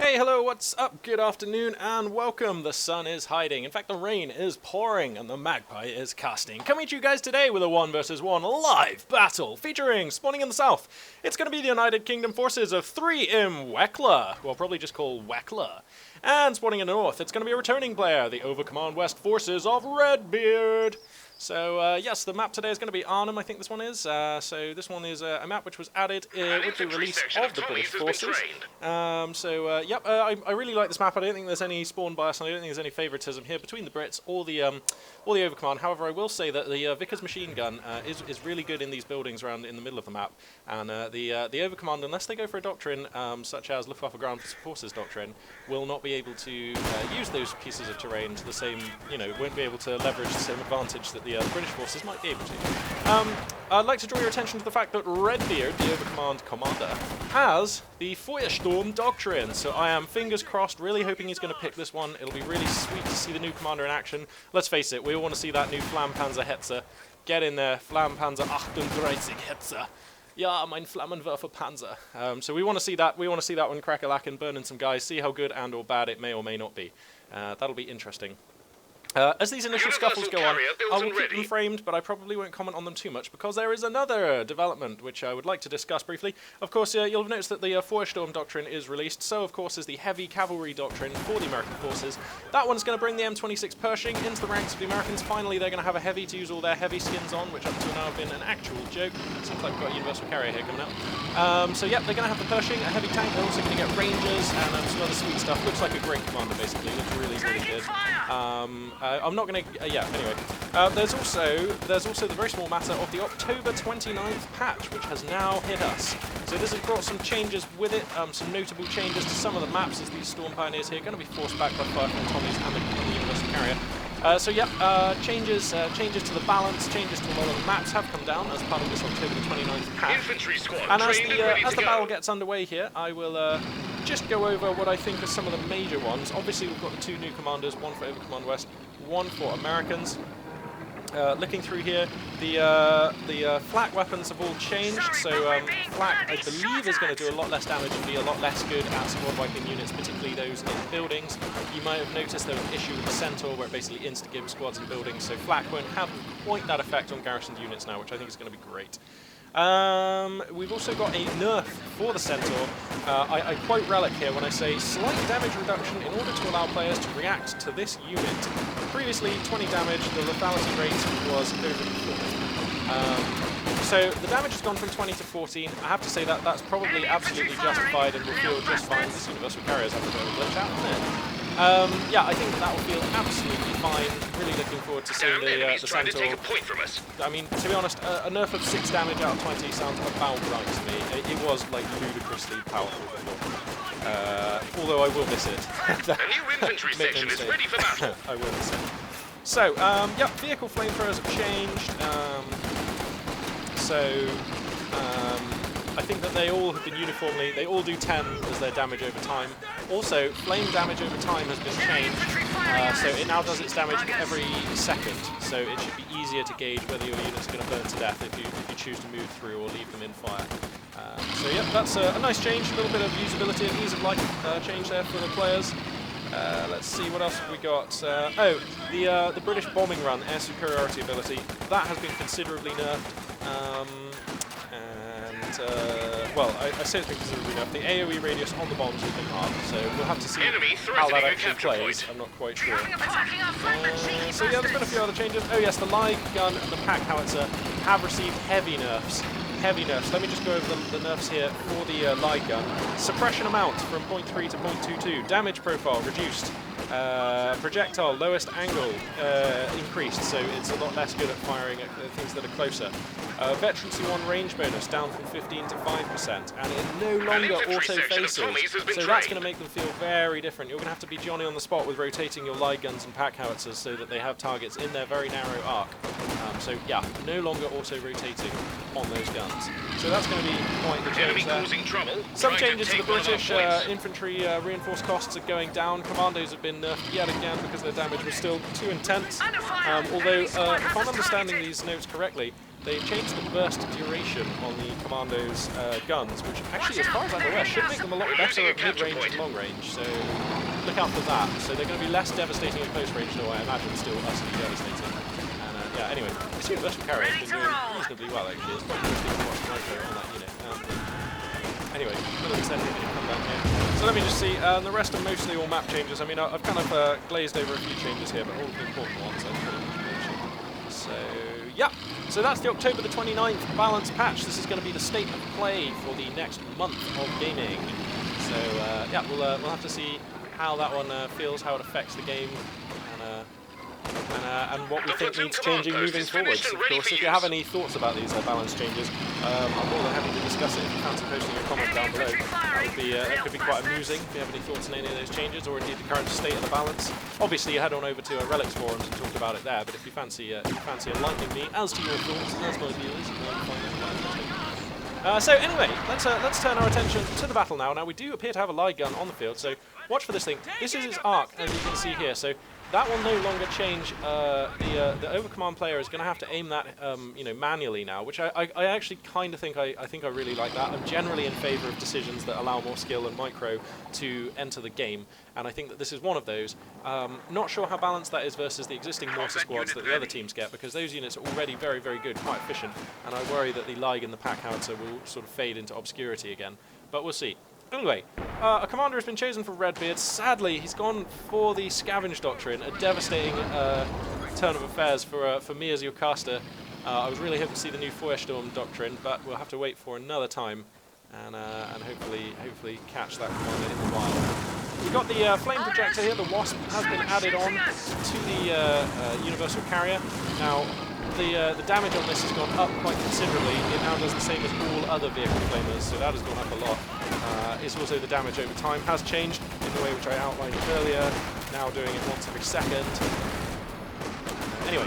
Hey, hello, what's up? Good afternoon and welcome. The sun is hiding. In fact, the rain is pouring and the magpie is casting. Coming to you guys today with a 1 versus 1 live battle featuring spawning in the south. It's going to be the United Kingdom forces of 3imWeckla, well, probably just called Weckla. And spawning in the north, it's going to be a returning player, the Overcommand West forces of Redbeard. So, yes, the map today is going to be Arnhem, I think this one is. So this one is a map which was added with the release of the British forces. Yep, I really like this map. I don't think there's any spawn bias, and I don't think there's any favouritism here between the Brits or the Overcommand. However, I will say that the Vickers machine gun is really good in these buildings around in the middle of the map. And the Overcommand, unless they go for a doctrine such as Luftwaffe Ground Forces doctrine, will not be able to use those pieces of terrain to the same, won't be able to leverage the same advantage that the British forces might be able to. I'd like to draw your attention to the fact that Redbeard, the Overcommand commander, has the Feuersturm doctrine. So I am, fingers crossed, really hoping he's going to pick this one. It'll be really sweet to see the new commander in action. Let's face it, we all want to see that new Flampanzer Hetzer. Get in there, Flampanzer 38 Hetzer. Ja, mein Flammenwerfer Panzer. So we want to see that. We want to see that one crack-a-lackin', burning some guys, see how good and or bad it may or may not be. That'll be interesting. As these initial scuffles go on, I will keep them framed, but I probably won't comment on them too much, because there is another development which I would like to discuss briefly. Of course, you'll have noticed that the Feuersturm doctrine is released, so of course is the heavy cavalry doctrine for the American forces. That one's going to bring the M26 Pershing into the ranks of the Americans. Finally, they're going to have a heavy to use all their heavy skins on, which up until now have been an actual joke. Seems like we've got a universal carrier here coming out. So yep, they're going to have the Pershing, a heavy tank. They're also going to get Rangers and some other sweet stuff. Looks like a great commander, basically. Looks really, really good. I'm not going to... yeah, anyway. There's also the very small matter of the October 29th patch, which has now hit us. So this has brought some changes with it, some notable changes to some of the maps, as these Storm Pioneers here are going to be forced back by fire from Tommies and the Universal Carrier. Changes to the balance, changes to a lot of the maps have come down as part of this October the 29th patch. Infantry squad and as the battle gets underway here, I will just go over what I think are some of the major ones. Obviously, we've got the two new commanders, one for Overcommand West, one for Americans. Looking through here, the flak weapons have all changed, so flak, I believe, is going to do a lot less damage and be a lot less good at squad wiping units, particularly those in buildings. You might have noticed there was an issue with the Centaur where it basically insta-gives squads in buildings, so flak won't have quite that effect on garrisoned units now, which I think is going to be great. We've also got a nerf for the Centaur. I quote Relic here when I say slight damage reduction in order to allow players to react to this unit. Previously 20 damage, the lethality rate was over 40. So the damage has gone from 20 to 14. I have to say that that's probably absolutely justified and will feel just fine. This Universal Carriers have a bit of a glitch out on it. Yeah, I think that will feel absolutely fine. Really looking forward to seeing the Centaur. I mean, to be honest, a nerf of 6 damage out of 20 sounds about right to me. It was like ludicrously powerful before. Although I will miss it. A new infantry section is ready for battle. I will miss it. So, yeah, vehicle flamethrowers have changed. I think that they all have been uniformly, they all do 10 as their damage over time. Also, flame damage over time has been changed, so it now does its damage every second, so it should be easier to gauge whether your unit's going to burn to death if you choose to move through or leave them in fire. So yeah, that's a nice change, a little bit of usability and ease of life change there for the players. Let's see, what else have we got? The British bombing run, air superiority ability, that has been considerably nerfed. Well, I say it's been considerably nerfed. The AoE radius on the bombs has been halved, so we'll have to see how that actually plays. I'm not quite sure. So yeah, there's been a few other changes. Oh yes, the live gun and the pack howitzer have received heavy nerfs. Heavy nerfs. Let me just go over the nerfs here for the light gun. Suppression amount from 0.3 to 0.22. Damage profile reduced. Projectile lowest angle increased, so it's a lot less good at firing at things that are closer. Veterancy 1 range bonus down from 15 to 5%, and it no longer auto-faces, so that's going to make them feel very different. You're going to have to be Johnny on the spot with rotating your light guns and pack howitzers so that they have targets in their very narrow arc. So yeah, no longer auto-rotating on those guns. So that's going to be quite the change there. Some changes to the British infantry reinforced costs are going down. Commandos have been nerfed yet again because their damage was still too intense. Although, if I'm understanding these notes correctly, they changed the burst duration on the Commando's guns, which actually, as far as I'm aware, should make them a lot better at mid-range and long-range, so look out for that. So they're going to be less devastating at close range, though I imagine still utterly devastating. And yeah, anyway, this universal carrier has been doing reasonably well, actually. It's quite interesting to watch the micro on that unit. Anyway, little incentive to come down here. So let me just see, the rest are mostly all map changes. I mean, I've kind of glazed over a few changes here, but all the important ones I've pretty much mentioned. So, yeah. So that's the October the 29th balance patch. This is going to be the state of play for the next month of gaming. So, yeah, we'll have to see how that one feels, how it affects the game, and what we think needs changing moving forwards. Of course, if you have any thoughts about these balance changes, I'm more than happy to discuss it. If you fancy posting a comment down below, that could be quite amusing if you have any thoughts on any of those changes, or indeed the current state of the balance. Obviously, you head on over to Relics forums and talk about it there. But if you fancy enlightening me as to your thoughts as my viewers, you might find that quite interesting. So anyway, let's turn our attention to the battle now. Now we do appear to have a light gun on the field, so watch for this thing. This is its arc, as you can see here. So that will no longer change. The overcommand player is going to have to aim that, manually now, which I actually kind of think I really like that. I'm generally in favour of decisions that allow more skill and micro to enter the game, and I think that this is one of those. Not sure how balanced that is versus the existing mortar squads that the other teams get, because those units are already very, very good, quite efficient, and I worry that the Lig and the pack howitzer will sort of fade into obscurity again. But we'll see. Anyway, a commander has been chosen for Redbeard. Sadly, he's gone for the Scavenge Doctrine, a devastating turn of affairs for me as your caster. I was really hoping to see the new Feuersturm Doctrine, but we'll have to wait for another time and hopefully catch that commander in the wild. We've got the flame projector here. The Wasp has been added on to the Universal Carrier. Now, the damage on this has gone up quite considerably. It now does the same as all other vehicle flamers, so that has gone up a lot. It's also the damage over time has changed in the way which I outlined earlier, now doing it once every second. Anyway,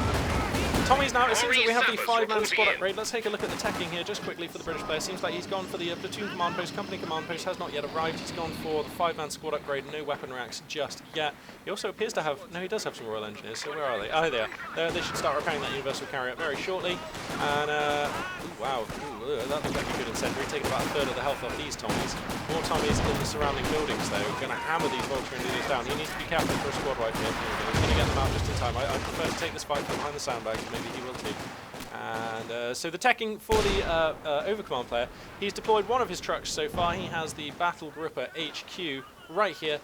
Tommy's now, it seems that we have the 5-man squad upgrade. Let's take a look at the teching here just quickly for the British player. Seems like he's gone for the platoon command post. Company command post has not yet arrived. He's gone for the 5-man squad upgrade. No weapon racks just yet. He also appears to have, no, he does have some Royal Engineers, so where are they? Oh, there. They should start repairing that Universal Carrier very shortly. And, wow, that looks like a good incendiary, taking about a third of the health off these Tommies. More Tommies in the surrounding buildings, though. Going to hammer these Vulture Engineers down. He needs to be careful for a squad wipe here. He's going to get them out just in time. I prefer to take this fight from behind the sandbags. Maybe he will too. And so the teching for the Overcommand player, he's deployed one of his trucks so far. He has the Battle Gripper HQ right here.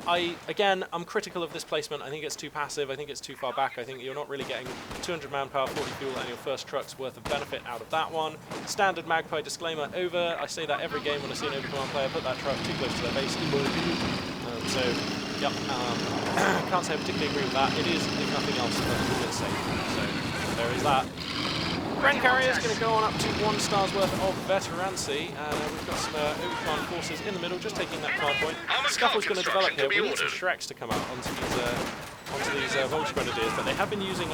I'm critical of this placement. I think it's too passive. I think it's too far back. I think you're not really getting 200 manpower, 40 fuel, and your first truck's worth of benefit out of that one. Standard Magpie disclaimer over. I say that every game when I see an Overcommand player put that truck too close to their base. So, yep, can't say I particularly agree with that. It is, if nothing else, a bit safe. So there is that. Grand Carrier is going to go on up to 1 star's worth of veterancy, and we've got some Overcommand forces in the middle, just taking that command point. Scuffle's going to develop here. We need some Shreks to come out onto these Vulture Grenadiers, but they have been using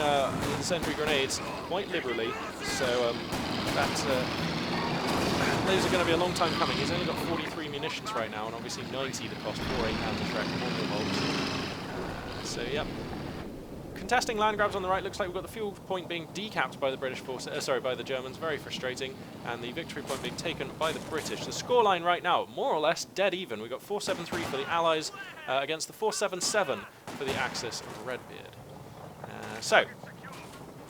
incendiary grenades quite liberally, so those are going to be a long time coming. He's only got 43 munitions right now, and obviously 90 the cost for a counter-Shrek revolts. So, yep. Contesting land grabs on the right. Looks like we've got the fuel point being decapped by the British forces, by the Germans. Very frustrating. And the victory point being taken by the British. The scoreline right now, more or less dead even. We've got 473 for the Allies against the 477 for the Axis of Redbeard. So,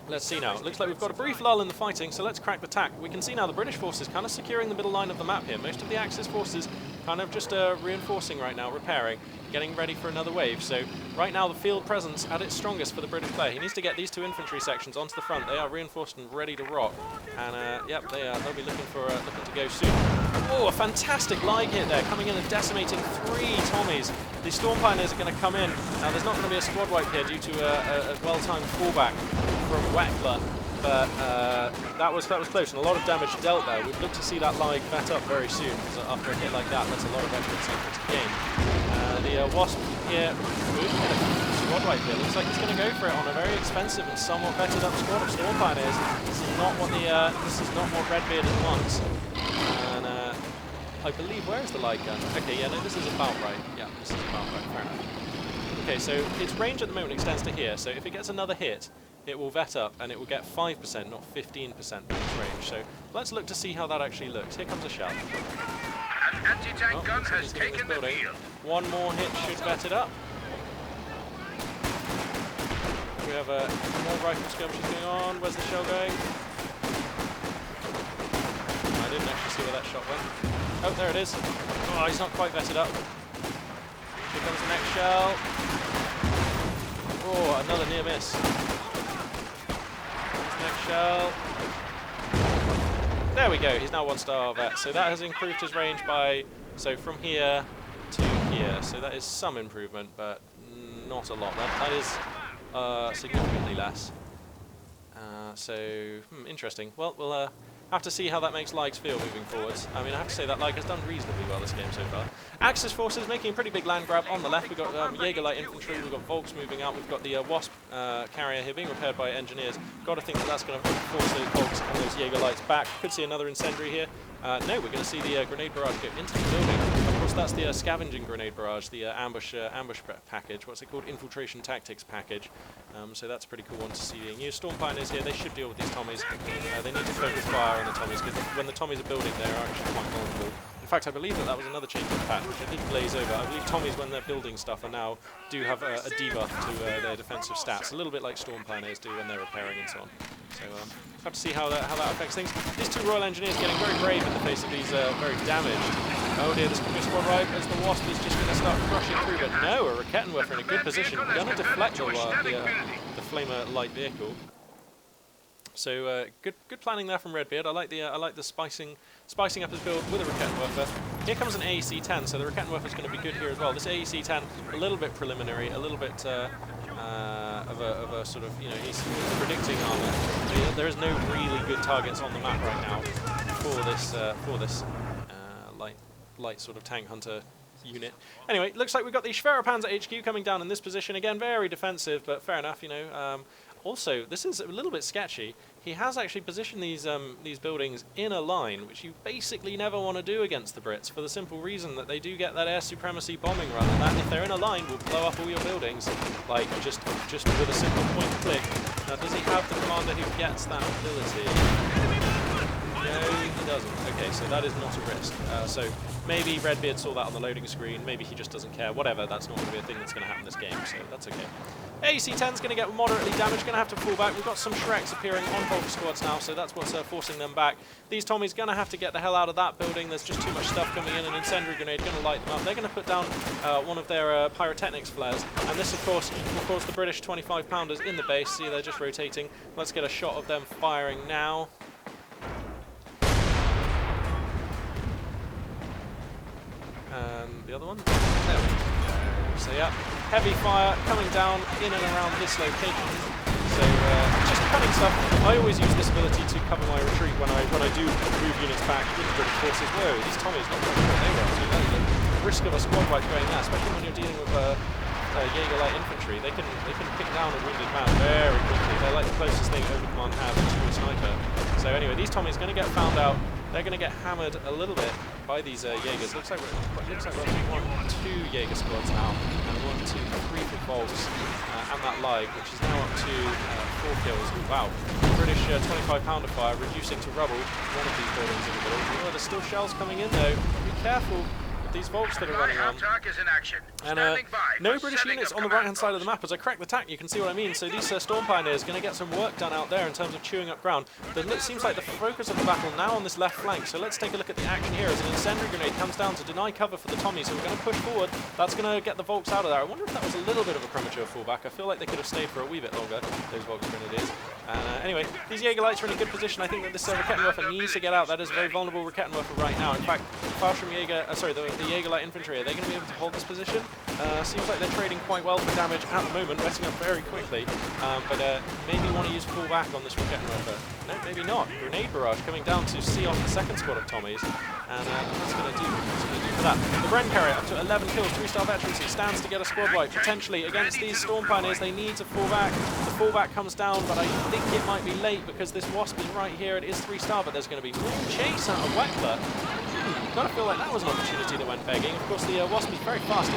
let's see now. It looks like we've got a brief lull in the fighting, so let's crack the tack. We can see now the British forces kind of securing the middle line of the map here. Most of the Axis forces kind of just reinforcing right now, repairing, getting ready for another wave. So right now the field presence at its strongest for the British player. He needs to get these 2 infantry sections onto the front. They are reinforced and ready to rock. And yep, they'll be looking to go soon. Oh, a fantastic Lig hit there, coming in and decimating 3 Tommies. The Storm Pioneers are going to come in. Now there's not going to be a squad wipe here due to a well-timed fallback from Weckla. But that was close, and a lot of damage dealt there. We'd look to see that Lig vet up very soon, because after a hit like that, that's a lot of veterans into the game. The Wasp here, good squad wipe here. Looks like he's going to go for it on a very expensive and somewhat vetted up squad of Storm Pioneers. This is not what Redbeard wants. And I believe, where is the light gun? Okay, yeah, no, this is about right. Yeah, this is about right. Fair enough. Okay, so its range at the moment extends to here. So if it gets another hit, it will vet up and it will get 5%, not 15% bonus range. So let's look to see how that actually looks. Here comes a shell. An anti-tank gun has taken the field. One more hit should vet it up. We have more rifle skirmishes going on. Where's the shell going? I didn't actually see where that shot went. Oh, there it is. Oh, he's not quite vetted up. Here comes the next shell. Oh, another near miss. Next shell. There we go. He's now 1-star vet. So that has improved his range by, so from here to here. So that is some improvement, but not a lot. That is significantly less. Interesting. Well, we'll have to see how that makes Likes feel moving forwards. I mean, I have to say that Like has done reasonably well this game so far. Axis forces making a pretty big land grab on the left. We've got Jaeger light infantry, we've got Volks moving out, we've got the Wasp carrier here being repaired by engineers. Got to think that that's going to force those Volks and those Jaeger lights back. Could see another incendiary here. No, we're going to see the grenade barrage go into the building. Of course, that's the scavenging grenade barrage, the ambush package. What's it called? Infiltration tactics package. So that's a pretty cool one to see being used. Storm Pioneers here, they should deal with these Tommies. They need to focus fire on the Tommies, because when the Tommies are building, they're actually quite vulnerable. In fact, I believe that was another change in the patch, which I did glaze over. I believe Tommies, when they're building stuff, do have a debuff to their defensive stats, a little bit like Storm Pioneers do when they're repairing and so on. So have to see how that affects things. These two Royal Engineers getting very brave in the face of these very damaged. Oh dear, this could be a squad right as the Wasp is just going to start crushing through, but no, a Rakettenwerfer in a good position, going to deflect the Flamer light vehicle. So good planning there from Redbeard. I like the spicing up his build with a Rakettenwerfer. Here comes an AEC-10, so the Rakettenwerfer is going to be good here as well. This AEC-10, a little bit preliminary, a little bit of a sort of, he's predicting armor. There is no really good targets on the map right now for this light sort of tank hunter unit. Anyway, looks like we've got the Schwerepanzer HQ coming down in this position again. Very defensive, but fair enough. Also, this is a little bit sketchy. He has actually positioned these buildings in a line, which you basically never want to do against the Brits, for the simple reason that they do get that air supremacy bombing run, and that if they're in a line will blow up all your buildings, like just with a simple point click. Now, does he have the commander who gets that ability? No, he doesn't. Okay, so that is not a risk. So maybe Redbeard saw that on the loading screen. Maybe he just doesn't care. Whatever, that's not going to be a thing that's going to happen this game, so that's okay. AC-10's going to get moderately damaged, going to have to fall back. We've got some Shreks appearing on Volk squads now, so that's what's forcing them back. These Tommies going to have to get the hell out of that building. There's just too much stuff coming in. An incendiary grenade going to light them up. They're going to put down one of their pyrotechnics flares, and this, of course, will cause the British 25-pounders in the base. See, they're just rotating. Let's get a shot of them firing now. The other one? There we go. So yeah, heavy fire coming down in and around this location. So just cunning stuff. I always use this ability to cover my retreat when I do move units back with the British forces. Whoa, these Tommies not quite sure what they were up to. That is a risk of a squad wipe going there, especially when you're dealing with Jaeger light infantry. They can pick down a wounded man very quickly. They're like the closest thing Over Command has to a sniper. So anyway, these Tommies going to get found out. They're going to get hammered a little bit by these Jaegers. Looks like we're up to 2 Jaeger squads now, and 1, 2, 3 for Volks, and that live, which is now up to 4 kills. Ooh, wow. British 25-pounder fire reducing to rubble one of these buildings in the middle. Oh, there's still shells coming in though. Be careful. These Volks that are running on. And no British units on the right-hand side of the map. As I crack the tack, you can see what I mean. So these Storm Pioneers are going to get some work done out there in terms of chewing up ground. But it seems like the focus of the battle now on this left flank. So let's take a look at the action here as an incendiary grenade comes down to deny cover for the Tommies. So we're going to push forward. That's going to get the Volks out of there. I wonder if that was a little bit of a premature fallback. I feel like they could have stayed for a wee bit longer, those Volks grenadiers. And anyway, these Jaegerlights are in a good position. I think that this Rakettenwerfer needs to get out. That is a very vulnerable Rakettenwerfer right now. In fact, Fallschirm Jaeger, the Jaegerlight infantry, are they going to be able to hold this position? Seems like they're trading quite well for damage at the moment, wetting up very quickly. But maybe want to use full back on this Rakettenwerfer. No, maybe not. Grenade barrage coming down to see off the second squad of Tommies. And what's going to do? What's going to do for that? The Bren carrier up to 11 kills, 3-star veterancy, stands to get a squad wipe. Potentially against these Storm Pioneers, they need to fall back. The fallback comes down, but I think it might be late because this Wasp is right here. It is 3-star, but there's going to be no chase out of Weckla. Gotta feel like that was an opportunity that went begging. Of course, the Wasp is very fast.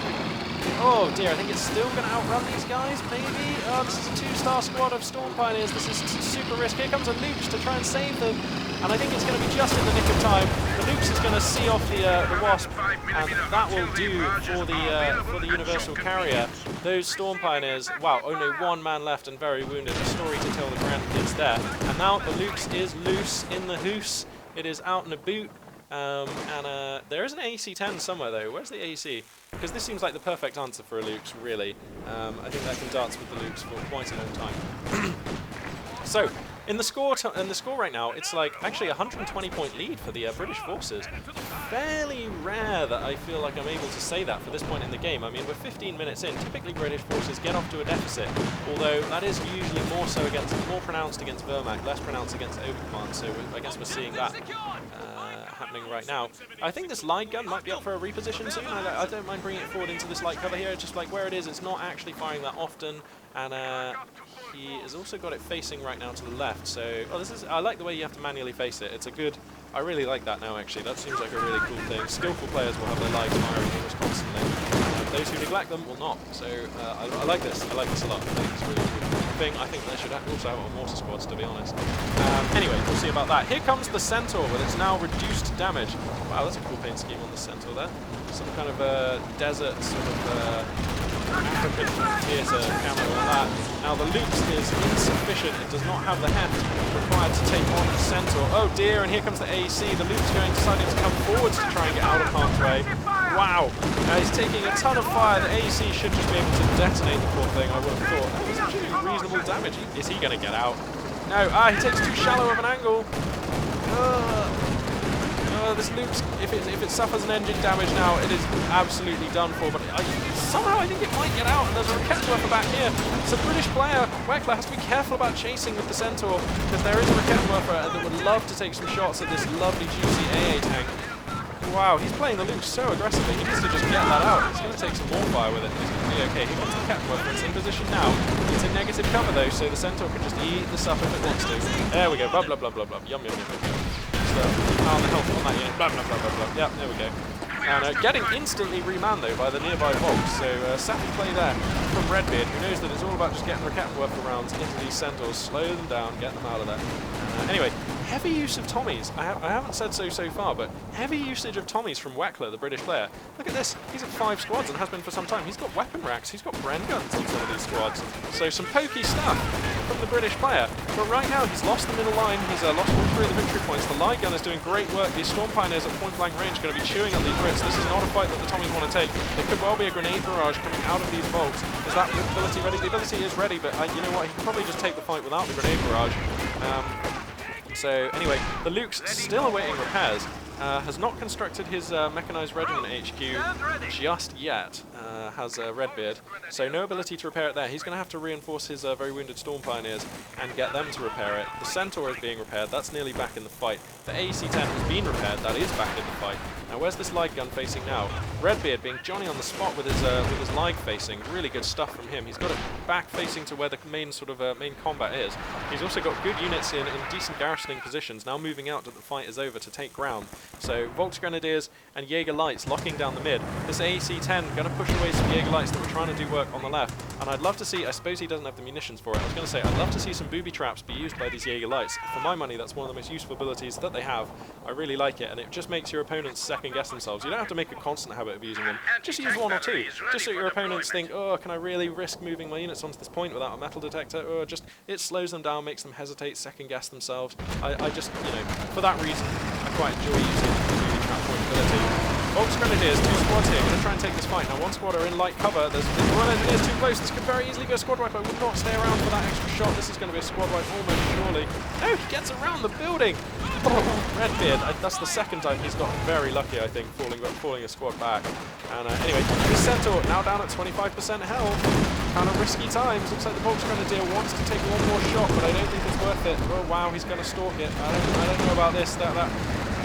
Oh dear, I think it's still going to outrun these guys, maybe? Oh, this is a 2-star squad of Storm Pioneers. This is super risky. Here comes a Loops to try and save them. And I think it's going to be just in the nick of time. The Loops is going to see off the Wasp, and that will do for the Universal Carrier. Those Storm Pioneers, wow, only 1 man left and very wounded. A story to tell the grandkids there. And now the Loops is loose in the hoose. It is out and about. And there is an AEC-10 somewhere though. Where's the AEC? Because this seems like the perfect answer for a Loops, really. I think I can dance with the Loops for quite a long time. So, in the score right now, it's like actually a 120-point lead for the British forces. Fairly rare that I feel like I'm able to say that for this point in the game. I mean, we're 15 minutes in. Typically, British forces get off to a deficit, although that is usually more pronounced against Wehrmacht, less pronounced against Obercommand. So I guess we're seeing that happening right now. I think this light gun might be up for a reposition soon. I don't mind bringing it forward into this light cover here. Just like where it is, it's not actually firing that often, and he has also got it facing right now to the left. So, I like the way you have to manually face it. It's a good. I really like that now. Actually, that seems like a really cool thing. Skillful players will have their lives firing almost constantly. Those who neglect them will not. So I like this. I like this a lot. I think it's a really cool thing. I think they should also have it on mortar squads, to be honest. Anyway, we'll see about that. Here comes the Centaur with its now reduced damage. Wow, that's a cool paint scheme on the Centaur there. Some kind of desert sort of African theatre camo on that. Now the Loops is insufficient. It does not have the heft required to take on the Centaur. Oh dear, and here comes the AEC. The Loops deciding to come forwards to try and get out of harm's way. Wow, he's taking a ton of fire. The AEC should just be able to detonate the poor thing, I would have thought. That was actually reasonable damage. Is he going to get out? No, he takes too shallow of an angle. This Loops, if it suffers an engine damage now, it is absolutely done for. But somehow I think it might get out, and there's a Raketwerfer back here. It's a British player. Weckla has to be careful about chasing with the Centaur, because there is a Raketwerfer that would love to take some shots at this lovely, juicy AA tank. Wow, he's playing the Loops so aggressively. He needs to just get that out. He's going to take some more fire with it. He's going to be okay. Here comes the Raketwerfer. It's in position now. It's in negative cover, though, so the Centaur can just eat this up if it wants to. There we go. Blah, blah, blah, blah, blah. Yum, yum, yum, yum. On the health on that unit. Blah, blah, blah, blah, blah. Yep, there we go. And getting instantly remanned, though, by the nearby Volks. So, savvy play there from Redbeard, who knows that it's all about just getting Raketwerfer rounds into these Centaurs, slow them down, get them out of there. Anyway, heavy use of Tommies. I haven't said so far, but heavy usage of Tommies from Weckla, the British player. Look at this. He's at 5 squads and has been for some time. He's got weapon racks. He's got Bren guns on some of these squads. So some pokey stuff from the British player. But right now, he's lost the middle line. He's lost all 3 of the victory points. The light gun is doing great work. These Storm Pioneers at point-blank range are going to be chewing up these Brits. This is not a fight that the Tommies want to take. There could well be a grenade barrage coming out of these Volks. Is that ability ready? The ability is ready, but you know what? He can probably just take the fight without the grenade barrage. So anyway, the Luke's still awaiting repairs. Has not constructed his mechanized regiment HQ just yet, has Redbeard, so no ability to repair it there. He's going to have to reinforce his very wounded Storm Pioneers and get them to repair it. The Centaur is being repaired, that's nearly back in the fight. The AEC-10 has been repaired, that is back in the fight. Now where's this light gun facing now? Redbeard being Johnny on the spot with his light facing, really good stuff from him. He's got it back facing to where the main main combat is. He's also got good units in decent garrisoning positions, now moving out that the fight is over to take ground. So Volks Grenadiers and Jaeger Lights locking down the mid. This AEC-10 going to push away some Jaeger Lights that were trying to do work on the left. And I'd love to see, I suppose he doesn't have the munitions for it, I was going to say, I'd love to see some booby traps be used by these Jaeger Lights. For my money, that's one of the most useful abilities that they have. I really like it, and it just makes your opponents second guess themselves. You don't have to make a constant habit of using them. Just use 1 or 2. Just so your opponents think, oh, can I really risk moving my units onto this point without a metal detector? Or just, it slows them down, makes them hesitate, second guess themselves. I just, for that reason, I quite enjoy using booby trap point ability. Volks Grenadiers, 2 squads here, going to try and take this fight. Now 1 squad are in light cover, there's 1 engineer too close, this could very easily be a squad wipe. I would not stay around for that extra shot, this is going to be a squad wipe almost surely. No, he gets around the building! Oh, Redbeard, that's the second time he's gotten very lucky, I think, falling a squad back. And anyway, this Centaur now down at 25% health. Kind of risky times. Looks like the Volks Grenadier wants to take 1 more shot, but I don't think it's worth it. Oh wow, he's going to stalk it. I don't know about this.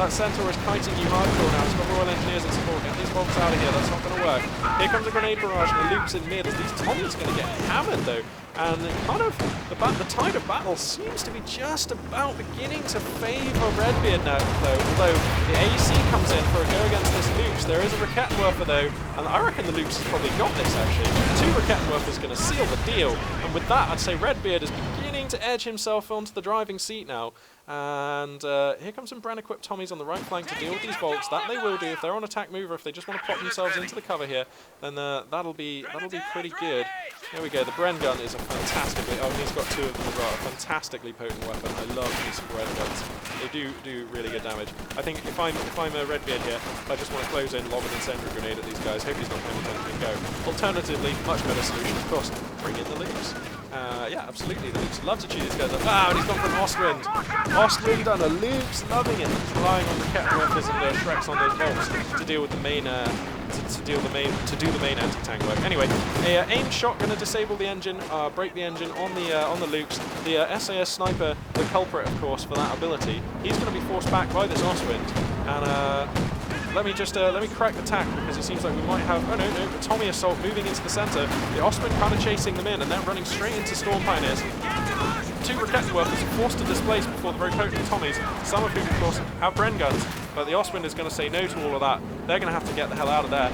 That Centaur is kiting you hardcore now. It's got Royal Engineers in support. Get these bolts out of here. That's not going to work. Here comes a grenade barrage, and the loops in mid. As these Tommies going to get hammered, though. And it kind of, the tide of battle seems to be just about beginning to favour Redbeard now, though. Although the AC comes in for a go against this Loops. There is a Rakettenwerfer, though, and I reckon the Loops has probably got this, actually. 2 Rakettenwerfers going to seal the deal. And with that, I'd say Redbeard is beginning to edge himself onto the driving seat now. And here comes some Bren-equipped Tommies on the right flank to deal with these bolts. That they will do. If they're on attack mover, if they just want to pop themselves into the cover here, then that'll be pretty good. There we go. The Bren gun is a fantastically... Oh, he's got 2 of them as well. A fantastically potent weapon. I love these Bren guns. They do really good damage. I think if I'm a Redbeard here, I just want to close in, lob an incendiary grenade at these guys. Hope he's not paying attention and go. Alternatively, much better solution, of course, bring in the Loops. Yeah, absolutely. The Loops love to chew these guys up. Ah, and he's gone for an Ostwind. Ostwind and a Loops, loving it. He's relying on the Rakettenwerfers and Shreks on those bolts to deal with the main, to do the main anti-tank work. Anyway, a aimed shot going to disable the engine, break the engine on the Loops. The SAS sniper, the culprit, of course, for that ability. He's going to be forced back by this Ostwind, and let me crack the tack, because it seems like we might have... Oh no, the Tommy assault moving into the centre. The Ostwind kind of chasing them in, and they're running straight into Storm Pioneers. 2 Rakettenwerfers are forced to displace before the very potent Tommies, some of whom, of course, have Bren guns. But the Ostwind is going to say no to all of that. They're going to have to get the hell out of there.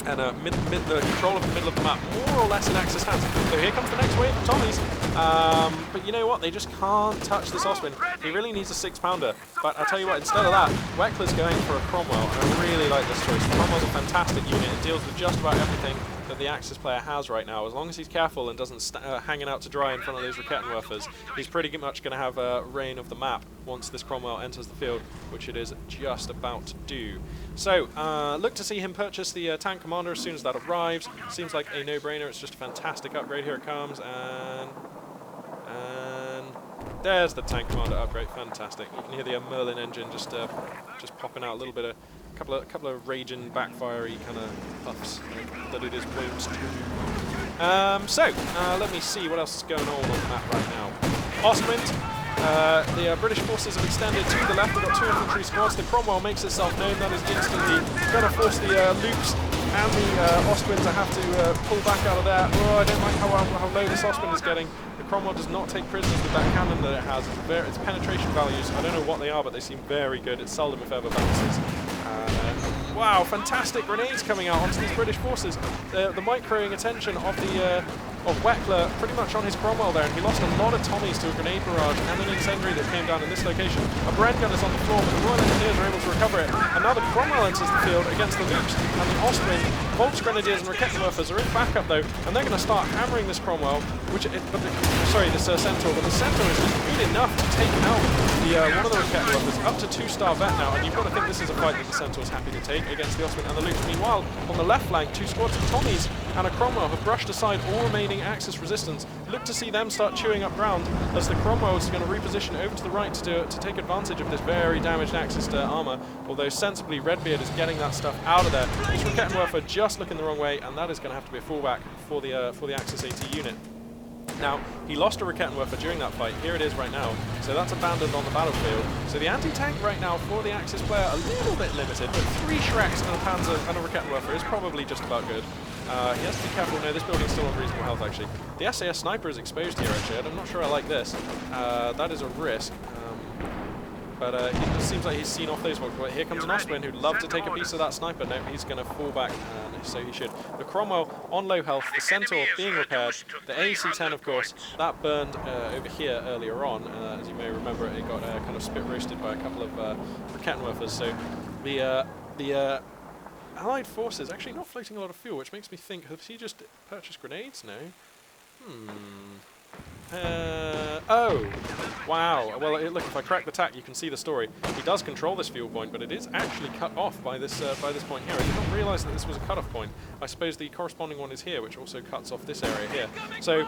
And the control of the middle of the map, more or less in Axis hands. So here comes the next wave of Tommies. But you know what? They just can't touch this Ostwind. He really needs a 6-pounder. But I'll tell you what, instead of that, Weckla's going for a Cromwell. And I really like this choice. Cromwell's a fantastic unit. It deals with just about everything that the Axis player has right now. As long as he's careful and doesn't hanging out to dry in front of those Rakettenwerfers, he's pretty much going to have a reign of the map once this Cromwell enters the field, which it is just about to do. So, look to see him purchase the tank commander as soon as that arrives. Seems like a no-brainer. It's just a fantastic upgrade. Here it comes, and there's the tank commander upgrade. Fantastic. You can hear the Merlin engine just popping out a little bit of couple of raging backfire-y kind of puffs that it is wont to do. So, let me see what else is going on the map right now. Ostwind. The British forces have extended to the left. We've got 2 infantry squads. The Cromwell makes itself known. That is instantly going to force the Loops and the Ostwind to have to pull back out of there. Oh, I don't like how low this Ostwind is getting. The Cromwell does not take prisoners with that cannon that it has. Its penetration values, I don't know what they are, but they seem very good. It seldom, if ever, bounces. Wow, fantastic grenades coming out onto these British forces. The microing attention of Weckla pretty much on his Cromwell there, and he lost a lot of Tommies to a grenade barrage and an incendiary that came down in this location. A Bren gun is on the floor, but the Royal Engineers are able to recover it. And now the Cromwell enters the field against the Loops, and the Ostwind, Volks Grenadiers and Rakettenwerfers are in backup though, and they're going to start hammering this Cromwell, this Centaur, but the Centaur is just good enough to take out one of the Rakettenwerfers up to 2-star vet now, and you've got to think this is a fight that the Centaur is happy to take against the Ostwind and the Loops. Meanwhile, on the left flank, 2 squads of Tommies and a Cromwell have brushed aside all remaining Axis resistance. Look to see them start chewing up ground as the Cromwell is going to reposition over to the right to take advantage of this very damaged Axis armour, although sensibly Redbeard is getting that stuff out of there. This Rakettenwerfer just looking the wrong way, and that is going to have to be a fallback for the Axis AT unit. Now, he lost a Rakettenwerfer during that fight. Here it is right now. So that's abandoned on the battlefield. So the anti-tank right now for the Axis player, a little bit limited, but 3 Shreks and a Panzer and a Rakettenwerfer is probably just about good. He has to be careful. No, this building's still on reasonable health, actually. The SAS sniper is exposed here, actually. I'm not sure I like this. That is a risk. But it seems like he's seen off those ones. Here comes an Ostwind who'd love to take a piece of that sniper. No, he's going to fall back, so he should. The Cromwell on low health, the Centaur being repaired, the AEC-10, of course, that burned over here earlier on. As you may remember, it got kind of spit roasted by a couple of Rakettenwerfers. So the Allied forces actually not floating a lot of fuel, which makes me think, has he just purchased grenades? No. Oh, wow. Well, look, if I crack the tack, you can see the story. He does control this fuel point, but it is actually cut off by this point here. I did not realise that this was a cut-off point. I suppose the corresponding one is here, which also cuts off this area here. So,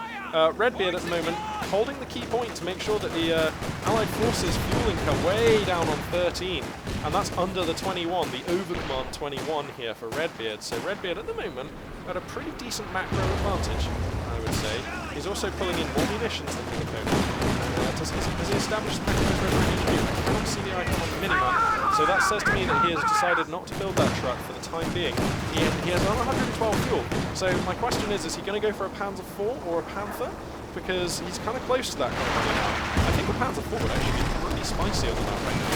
Redbeard at the moment holding the key point to make sure that the Allied forces fuel income way down on 13, and that's under the 21, the overcommand 21 here for Redbeard. So Redbeard at the moment at a pretty decent macro advantage, I would say. He's also pulling in more munitions than King of Code. Does he establish the mechanism for HQ? I cannot see the icon on the minimap, so that says to me that he has decided not to build that truck for the time being. He has on 112 fuel, so my question is he going to go for a Panzer IV or a Panther? Because he's kind of close to that kind of money now. I think the Panzer IV would actually be pretty spicy on the map right now.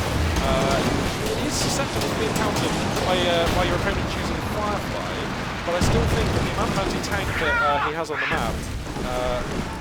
It is susceptible to being countered by your opponent choosing Firefly, but I still think that the amount of anti-tank that he has on the map,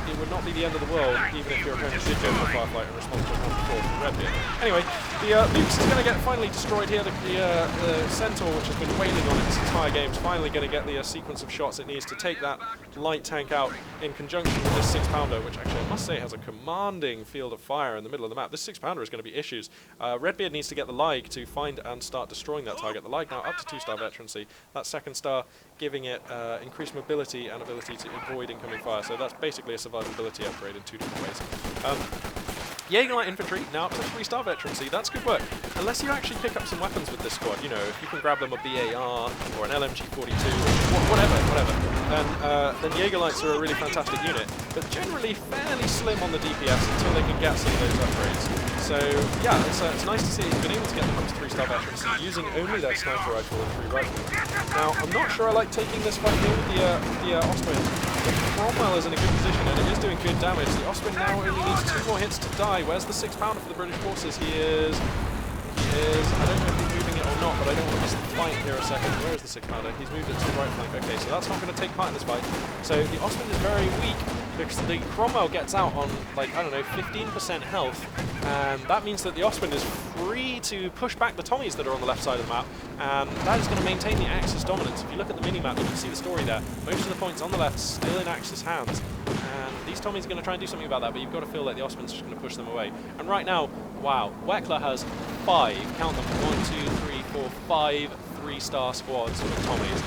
it would not be the end of the world, even if your opponent did go for Firefly in response to a Panzer IV from Redbeard. Anyway, the Lukes is going to get finally destroyed here. The Centaur, which has been wailing on it this entire game, is finally going to get the sequence of shots it needs to take that light tank out in conjunction with this 6-pounder, which actually I must say has a commanding field of fire in the middle of the map. This 6-pounder is going to be issues. Redbeard needs to get the Lig to find and start destroying that target. The Lig now up to 2-star veterancy. That 2nd star giving it increased mobility and ability to avoid incoming fire. So that's basically a survivability upgrade in 2 different ways. Jaeger Light Infantry, now up to 3-star veterancy, that's good work. Unless you actually pick up some weapons with this squad, you know, if you can grab them a BAR or an LMG-42, whatever, then Jaeger Lights are a really fantastic unit, but generally fairly slim on the DPS until they can get some of those upgrades. So, yeah, it's nice to see he's been able to get them up to 3-star veterancy using only their sniper rifle and 3 rifles. Now, I'm not sure I like taking this fight here with the Ostwind. Cromwell is in a good position and it is doing good damage. The Ostwind now only needs 2 more hits to die. Where's the 6-pounder for the British forces? He is, I don't know if he's moving it or not, but I don't want to miss the fight here a second. Where is the 6-pounder? He's moved it to the right flank. Okay, so that's not going to take part in this fight. So the Ostwind is very weak because the Cromwell gets out on, like, I don't know, 15% health, and that means that the Ostwind is free to push back the Tommies that are on the left side of the map, and that is going to maintain the Axis dominance. If you look at the mini-map, you can see the story there. Most of the points on the left still in Axis hands, and these Tommies are going to try and do something about that, but you've got to feel like the Ostwind's just going to push them away. And right now, wow, Weckla has 5, count them, 1, 2, 3, 4, 5 3-star squads of Tommies.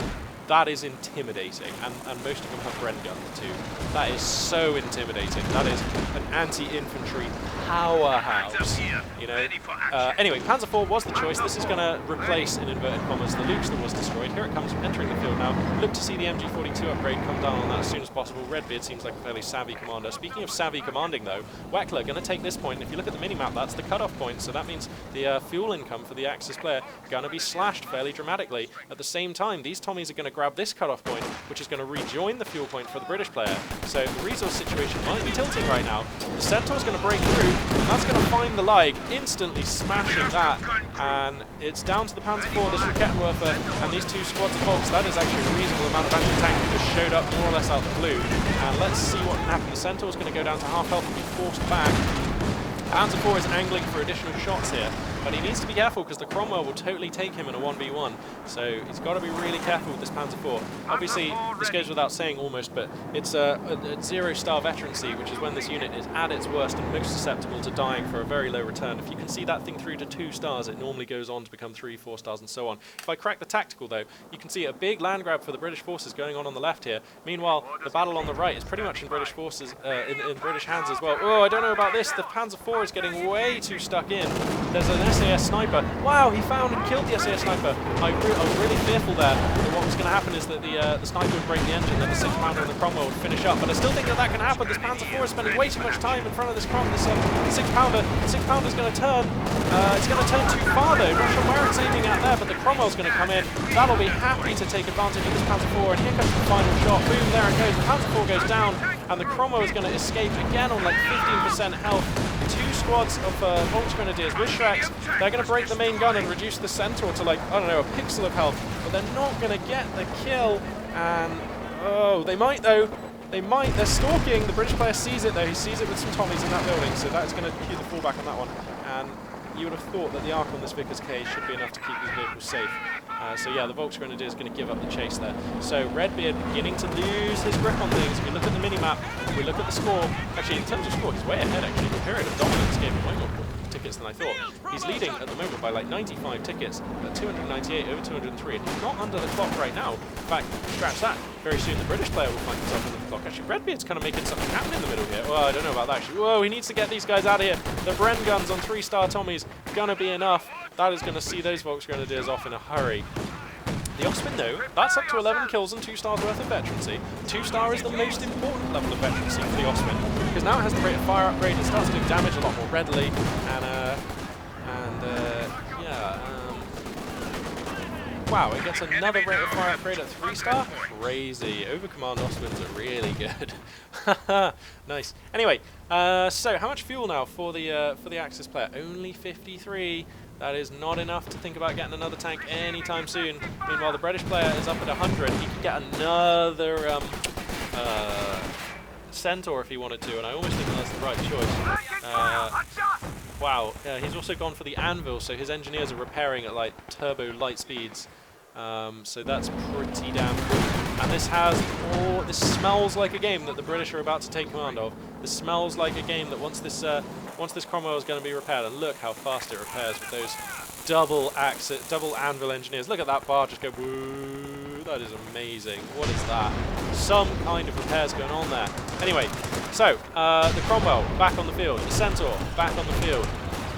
That is intimidating, and most of them have Bren guns too. That is so intimidating. That is an anti-infantry powerhouse, you know. Anyway, Panzer IV was the choice. This is going to replace, in inverted commas, the Lukes that was destroyed. Here it comes, entering the field now. Look to see the MG42 upgrade come down on that as soon as possible. Redbeard seems like a fairly savvy commander. Speaking of savvy commanding, though, Weckla going to take this point. And if you look at the mini-map, that's the cutoff point, so that means the fuel income for the Axis player going to be slashed fairly dramatically. At the same time, these Tommies are going to grab this cutoff point, which is going to rejoin the fuel point for the British player. So the resource situation might be tilting right now. The Centaur's going to break through, and that's going to find the Lig, instantly smashing that. And it's down to the Panzer IV, this Rakettenwerfer, and these 2 squads of Volks. That is actually a reasonable amount of anti-tank that just showed up more or less out of the blue. And let's see what can happen. The Centaur's going to go down to half health and be forced back. Panzer IV is angling for additional shots here, but he needs to be careful because the Cromwell will totally take him in a 1v1. So he's got to be really careful with this Panzer IV. Obviously, this goes without saying almost, but it's a 0-star veterancy, which is when this unit is at its worst and most susceptible to dying for a very low return. If you can see that thing through to 2 stars, it normally goes on to become 3, 4 stars and so on. If I crack the tactical though, you can see a big land grab for the British forces going on the left here. Meanwhile, the battle on the right is pretty much in British forces, in British hands as well. Oh, I don't know about this. The Panzer IV is getting way too stuck in. There's an SAS sniper. Wow, he found and killed the SAS sniper. I was really fearful there that what was going to happen is that the sniper would break the engine, then the 6-pounder and the Cromwell would finish up. But I still think that can happen. This Panzer IV is spending way too much time in front of this 6-pounder. The 6-pounder is going to turn. It's going to turn too far though. Not sure where it's aiming at there, but the Cromwell's going to come in. That'll be happy to take advantage of this Panzer IV. And here comes the final shot. Boom, there it goes. The Panzer IV goes down, and the Cromwell is going to escape again on like 15% health. 2 squads of Volksgrenadiers with Shreks. They're going to break the main gun and reduce the Centaur to, like, I don't know, a pixel of health, but they're not going to get the kill. And oh, they might though. They might. They're stalking. The British player sees it though. He sees it with some Tommies in that building, so that's going to cue the fallback on that one. And you would have thought that the arc on this Vickers K should be enough to keep these vehicles safe. So yeah, the Volksgrenadier is going to give up the chase there. So Redbeard beginning to lose his grip on things. If we look at the mini-map, if we look at the score, actually in terms of score, he's way ahead actually. The period of dominance gave him way more tickets than I thought. He's leading at the moment by like 95 tickets, 298 over 203, and he's not under the clock right now. In fact, scratch that. Very soon the British player will find himself under the clock. Actually, Redbeard's kind of making something happen in the middle here. Well, I don't know about that actually. Whoa, he needs to get these guys out of here. The Bren guns on 3-star Tommies gonna be enough. That is going to see those Volksgrenadiers off in a hurry. The Osprey, no. That's up to 11 kills and 2 stars worth of veterancy. 2 star is the most important level of veterancy for the Osprey, because now it has the rate of fire upgrade, it starts doing damage a lot more readily, and wow, it gets another rate of fire upgrade at 3 star? Crazy. Overcommand Osprey's are really good. Nice. Anyway, so how much fuel now for the Axis player? Only 53. That is not enough to think about getting another tank anytime soon. Meanwhile, the British player is up at 100. He could get another Centaur if he wanted to, and I almost think that's the right choice. Wow, he's also gone for the Anvil, so his engineers are repairing at like turbo light speeds. So that's pretty damn cool. And this smells like a game that the British are about to take command of. This smells like a game that once this Cromwell is going to be repaired, and look how fast it repairs with those double Anvil engineers. Look at that bar just go woo. That is amazing. What is that? Some kind of repairs going on there. Anyway, so the Cromwell back on the field, the Centaur back on the field.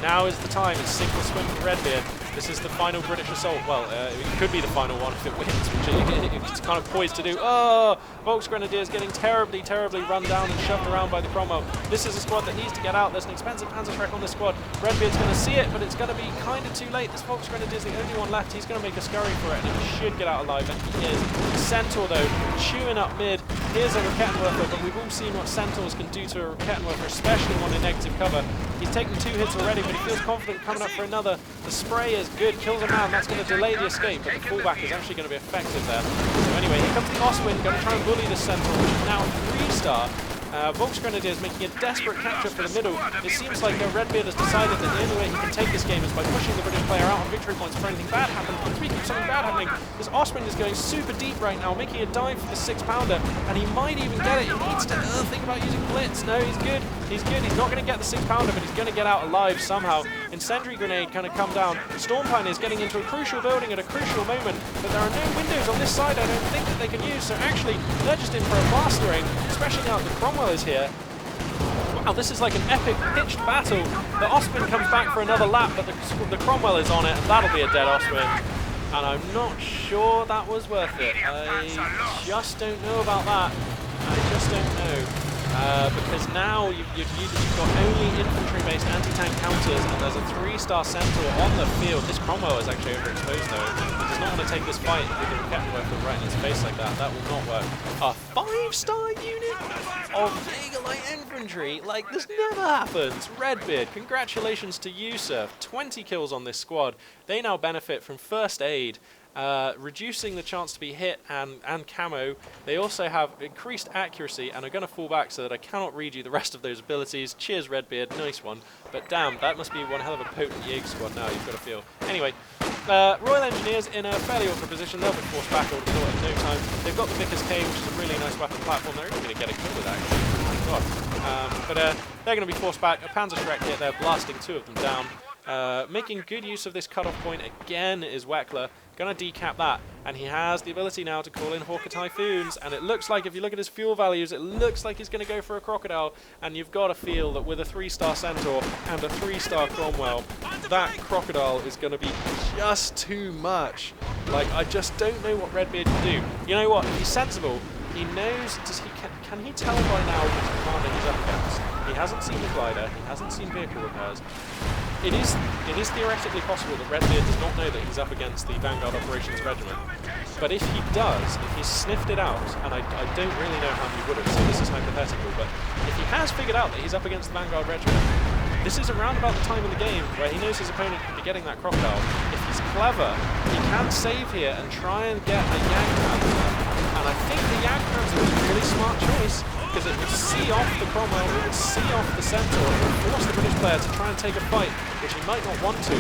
Now is the time. It's sink or swim for Redbeard. This is the final British assault. Well, it could be the final one if it wins, which it's kind of poised to do. Oh, Volksgrenadiers getting terribly, terribly run down and shoved around by the Cromwell. This is a squad that needs to get out. There's an expensive Panzerschreck on this squad. Redbeard's going to see it, but it's going to be kind of too late. This Volksgrenadier's the only one left. He's going to make a scurry for it, and he should get out alive, and he is. Centaur, though, chewing up mid. Here's a Rakettenwerfer, but we've all seen what Centaurs can do to a Rakettenwerfer, especially one in negative cover. He's taken 2 hits already, but he feels confident coming up for another. The spray is good, kills a man. That's going to delay the escape, but the fallback is actually going to be effective there. So anyway, here comes the Oswind, going to try and bully the Centaur, which is now 3 star. Volksgrenadiers making a desperate capture for the middle. It seems like Redbeard has decided that the only way he can take this game is by pushing the British player out on victory points for anything bad happens. But speaking of something bad happening, this Osprey is going super deep right now, making a dive for the 6-pounder, and he might even get it. He needs to think about using Blitz. No, he's good. He's good. He's not going to get the 6-pounder, but he's going to get out alive somehow. Incendiary grenade kind of come down. Storm Pioneer is getting into a crucial building at a crucial moment, but there are no windows on this side I don't think that they can use, so actually they're just in for a blastering, especially now that the Cromwell is here. Wow, this is like an epic pitched battle. The Osprey comes back for another lap, but the Cromwell is on it, and that'll be a dead Osprey. And I'm not sure that was worth it. I just don't know about that. I just don't know. Because now you've got only infantry-based anti-tank counters, and there's a 3-star Centaur on the field. This Cromwell is actually overexposed though. He does not want to take this fight with the Rakettenwerfer right in his face like that. That will not work. A 5-star unit of Jaeger light infantry? Like, this never happens. Redbeard, congratulations to you, sir. 20 kills on this squad. They now benefit from first aid, reducing the chance to be hit and camo. They also have increased accuracy and are going to fall back so that I cannot read you the rest of those abilities. Cheers, Redbeard, nice one. But damn, that must be one hell of a potent Jaeger squad now, you've got to feel. Anyway, Royal Engineers in a fairly awkward position. They'll be forced back in no time. They've got the Vickers K, which is a really nice weapon platform. They're even going to get a kill with that, actually. Oh my god. But they're going to be forced back. A Panzerschreck hit there, blasting 2 of them down. Making good use of this cutoff point again is Weckla. Going to decap that, and he has the ability now to call in Hawker Typhoons, and it looks like, if you look at his fuel values, it looks like he's going to go for a Crocodile, and you've got to feel that with a 3-star Centaur and a 3-star Cromwell, that Crocodile is going to be just too much. Like, I just don't know what Redbeard can do. You know what? He's sensible. He knows, can he tell by now which commander he's up against? He hasn't seen the glider, he hasn't seen vehicle repairs. It is theoretically possible that Redbeard does not know that he's up against the Vanguard Operations Regiment. But if he does, if he's sniffed it out, and I don't really know how he would have, so this is hypothetical, but if he has figured out that he's up against the Vanguard Regiment, this is around about the time in the game where he knows his opponent could be getting that Crocodile. If he's clever, he can save here and try and get a Jagdpanzer. And I think the Jagdpanzer is a really smart choice, because it would see off the Cromwell, it would see off the Centaur, it would force the British player to try and take a fight, which he might not want to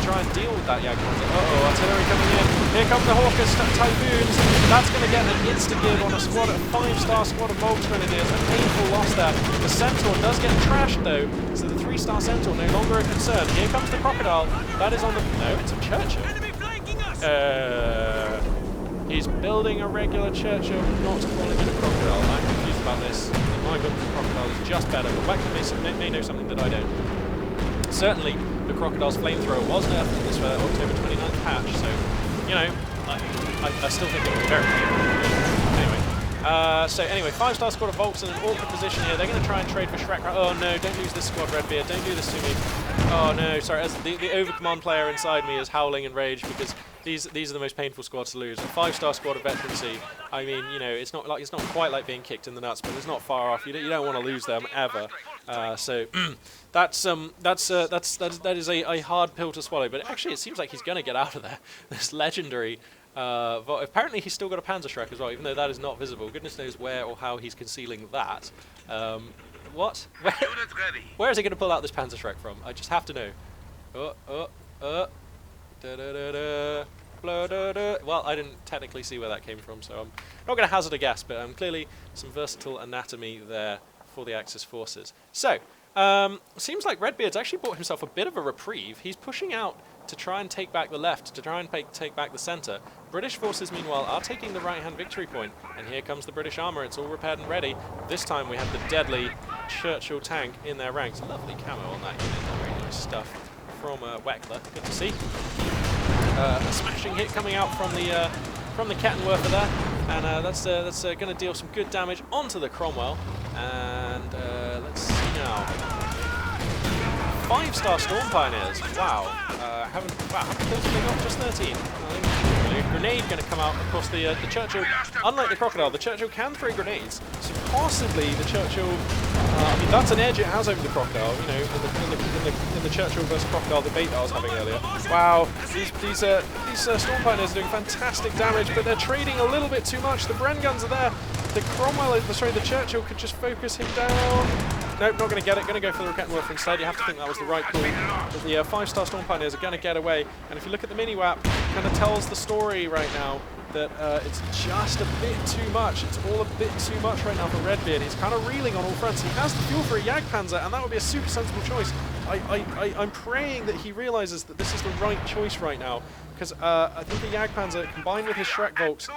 try and deal with that Jagdpanzer. Uh-oh, artillery coming in. Here come the Hawker Typhoons. That's going to get an insta-give on a 5-star squad of Volksgrenadiers. A painful loss there. The Centaur does get trashed though, so the 3-star Centaur no longer a concern. Here comes the Crocodile. That is on the... No, it's a Churchill. He's building a regular Churchill, not calling it a Crocodile. I'm confused about this. In my book, the Crocodile is just better, but Weckla may know something that I don't. Certainly, the Crocodile's flamethrower was nerfed in this October 29th patch, so, you know, I still think it would be very painful. Anyway, 5-star squad of Volks in an awkward position here. They're going to try and trade for Shrek. Oh no, don't lose this squad, Redbeard. Don't do this to me. Oh no, sorry. As the overcommand player inside me is howling in rage because these are the most painful squads to lose. A 5-star squad of veterancy. I mean, you know, it's not quite like being kicked in the nuts, but it's not far off. You don't want to lose them ever. That is a hard pill to swallow. But actually, it seems like he's going to get out of there. This legendary. Apparently he's still got a Panzer Shrek as well, even though that is not visible. Goodness knows where or how he's concealing that. What? Where is he going to pull out this Panzer Shrek from? I just have to know. Well, I didn't technically see where that came from, so I'm not going to hazard a guess, but clearly some versatile anatomy there for the Axis forces. So, seems like Redbeard's actually bought himself a bit of a reprieve. He's pushing out to try and take back the left, to try and take back the centre. British forces, meanwhile, are taking the right-hand victory point, and here comes the British armour. It's all repaired and ready. This time we have the deadly Churchill tank in their ranks. Lovely camo on that unit. Very nice stuff from Weckla. Good to see. A smashing hit coming out from the Kettenwerfer there, and that's going to deal some good damage onto the Cromwell. And let's see now. 5-star Storm Pioneers. Wow. Haven't killed something off, just 13. Grenade going to come out. Of course, the Churchill, unlike the Crocodile, the Churchill can throw grenades. So possibly the Churchill. I mean, that's an edge it has over the Crocodile. You know, in the Churchill versus Crocodile debate that I was having earlier. Wow, these Storm Pioneers are doing fantastic damage, but they're trading a little bit too much. The Bren guns are there. The Cromwell, the Churchill could just focus him down. Nope, not going to get it. Going to go for the Kettenwerfer instead. You have to think that was the right call. But the 5-star Storm Pioneers are going to get away. And if you look at the mini-wap, it kind of tells the story right now that it's just a bit too much. It's all a bit too much right now for Redbeard. He's kind of reeling on all fronts. He has the fuel for a Jagdpanzer, and that would be a super sensible choice. I'm praying that he realizes that this is the right choice right now. Because I think the Jagdpanzer combined with his Shrek Volks,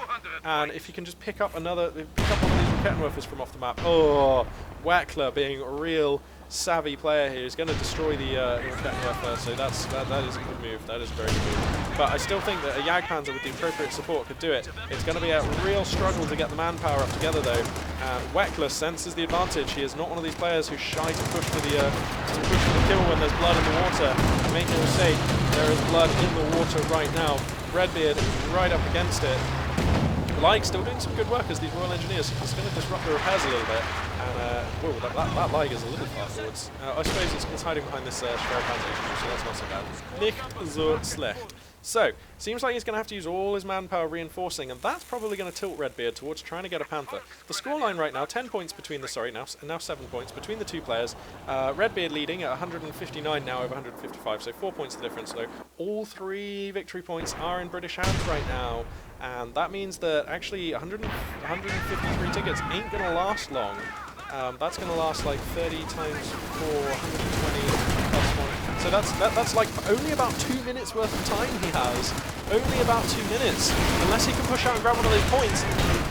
and if he can just pick up one of these Kettenwerfers from off the map. Oh, Weckla being a real savvy player here is going to destroy the Kettenwerfer, so that is a good move. That is a very good move. But I still think that a Jagdpanzer with the appropriate support could do it. It's going to be a real struggle to get the manpower up together though. Weckla senses the advantage. He is not one of these players who's shy to push for the kill when there's blood in the water. Make no mistake, there is blood in the water right now. Redbeard is right up against it. Like still doing some good work as these Royal Engineers. It's going to disrupt the repairs a little bit. And whoa, that Like is a little far forwards. I suppose it's hiding behind this Schwerpanzer, so that's not so bad. Nicht so schlecht. So, seems like he's going to have to use all his manpower reinforcing, and that's probably going to tilt Redbeard towards trying to get a Panther. The scoreline right now, 10 points between the, now 7 points between the two players. Redbeard leading at 159 now over 155, so 4 points the difference. So all 3 victory points are in British hands right now, and that means that actually 153 tickets ain't going to last long. That's going to last like 30 times 4, 120 plus 1. So that's like only about 2 minutes worth of time he has. Only about 2 minutes. Unless he can push out and grab one of those points.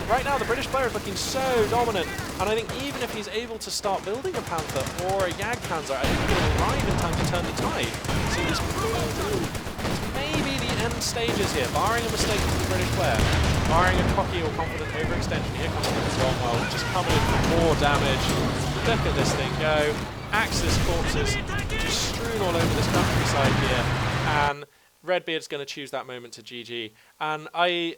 Right now the British player is looking so dominant. And I think even if he's able to start building a Panther or a Jagdpanzer, I think he'll arrive in time to turn the tide. So this maybe the end stages here, barring a mistake from the British player. Barring a cocky or confident overextension. Here comes the Cromwell, just coming in for more damage. Look at this thing go. Axis corpses just strewn all over this countryside here, and Redbeard's going to choose that moment to GG. And I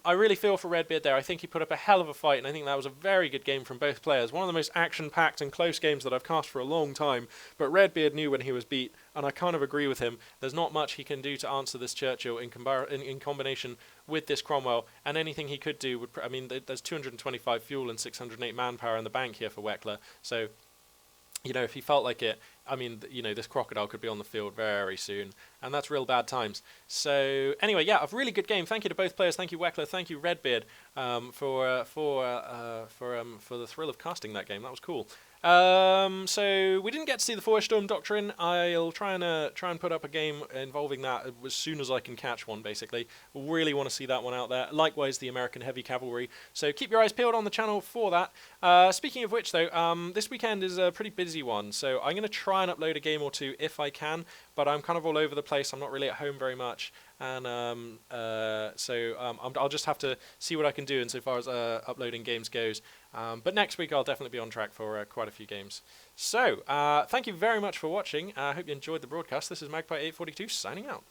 really feel for Redbeard there. I think he put up a hell of a fight, and I think that was a very good game from both players. One of the most action-packed and close games that I've cast for a long time, but Redbeard knew when he was beat, and I kind of agree with him. There's not much he can do to answer this Churchill in combination with this Cromwell, and anything he could do would... I mean, there's 225 fuel and 608 manpower in the bank here for Weckla, so... You know, if he felt like it, I mean, you know, this Crocodile could be on the field very soon, and that's real bad times. So, anyway, yeah, a really good game. Thank you to both players. Thank you, Weckla. Thank you, Redbeard, for the thrill of casting that game. That was cool. So we didn't get to see the Feuersturm Doctrine. I'll try and put up a game involving that as soon as I can catch one, basically. Really want to see that one out there. Likewise, the American Heavy Cavalry. So keep your eyes peeled on the channel for that. Speaking of which, though, this weekend is a pretty busy one. So I'm going to try try and upload a game or two if I can, but I'm kind of all over the place. I'm not really at home very much, and I'll just have to see what I can do insofar as uploading games goes. But next week I'll definitely be on track for quite a few games. So, thank you very much for watching. I hope you enjoyed the broadcast. This is Magpie842 signing out.